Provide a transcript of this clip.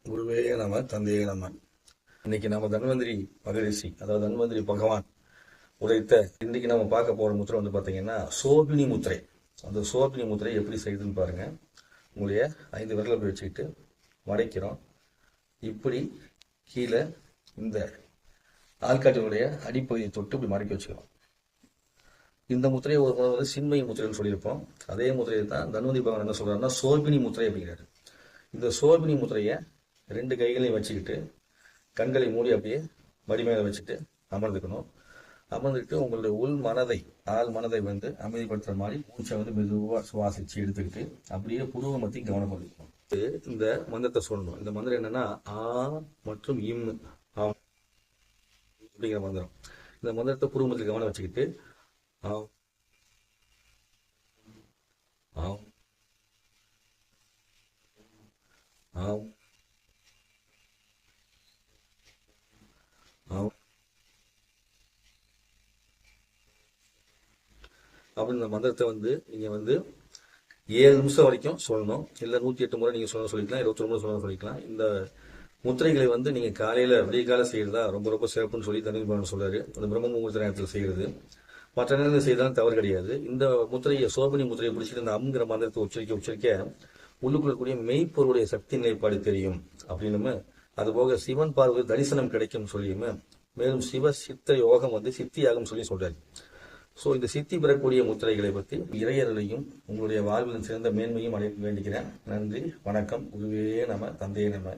குருவே நம தந்தையே நம. இன்னைக்கு நம்ம தன்வந்திரி மகரிஷி, அதாவது தன்வந்திரி பகவான் உரைத்த இன்னைக்கு நம்ம பார்க்க போற முத்திரை வந்து பாத்தீங்கன்னா சோபினி முத்திரை. அந்த சோபினி முத்திரை எப்படி செய்யுதுன்னு பாருங்க. உங்களுடைய 5 விரலை போய் வச்சுக்கிட்டு மறைக்கிறோம். இப்படி கீழே இந்த ஆள்காட்டினுடைய அடிப்பகுதியை தொட்டு இப்படி மறைக்க வச்சுக்கிறோம். இந்த முத்திரையை ஒரு முறை வந்து சின்மயி முத்திரைன்னு சொல்லியிருப்போம். அதே முத்திரையை தான் தன்வந்திரி பகவான் என்ன சொல்றாருன்னா சோபினி முத்திரை அப்படிங்கிறாரு. இந்த சோபினி முத்திரையை 2 கைகளையும் வச்சுக்கிட்டு கண்களை மூடி அப்படியே மடி மேலே வச்சுட்டு அமர்ந்துக்கணும். அமர்ந்துக்கிட்டு உங்களுடைய உள் மனதை ஆள் மனதை வந்து அமைதிப்படுத்துற மாதிரி மூச்சை வந்து மெதுவாக சுவாசிச்சு எடுத்துக்கிட்டு அப்படியே புருவ மத்தி கவனம் பண்ணிக்கணும். இந்த மந்திரத்தை சொல்லணும். இந்த மந்திரம் என்னன்னா ஆ மற்றும் இம் அப்படிங்கிற மந்திரம். இந்த மந்திரத்தை புருவ மத்தியில் கவனம் வச்சுக்கிட்டு ஆம் ஆம் ஆம் ஆம் அப்படின்னு இந்த மந்திரத்தை வந்து நீங்க வந்து 7 நிமிஷம் வரைக்கும் சொல்லணும். இல்லை 108 முறை நீங்க சொல்லிக்கலாம், 21 முறை சொல்லிக்கலாம். இந்த முத்திரைகளை வந்து நீங்க காலையில விடிய காலம் செய்யறதா ரொம்ப ரொம்ப சிறப்புன்னு சொல்லி தனி பகவான் சொல்றாரு. அந்த பிரம்ம முகூர்த்த நேரத்தில் செய்யறது மற்ற நேரத்தில் செய்தாலும் தவறு கிடையாது. இந்த முத்திரையை சோபனி முத்திரையை பிடிச்சிட்டு இந்த அம்ங்கிற மந்திரத்தை உச்சரிக்க உள்ளுக்குள்ள கூடிய மெய்ப்பொருளுடைய சக்தி நிலைப்பாடு தெரியும் அப்படின்னு, அதுபோக சிவன் பார்வை தரிசனம் கிடைக்கும் சொல்லியுமே, மேலும் சிவ சித்த யோகம் வந்து சித்தியாகும் சொல்லி சொல்றாரு. ஸோ இந்த சித்தி பெறக்கூடிய முத்திரைகளை பற்றி இறையர்களையும் உங்களுடைய வாழ்வில் சிறந்த மேன்மையும் அடைய வேண்டிக்கிறேன். நன்றி, வணக்கம். குருவே நம, தந்தையே நம.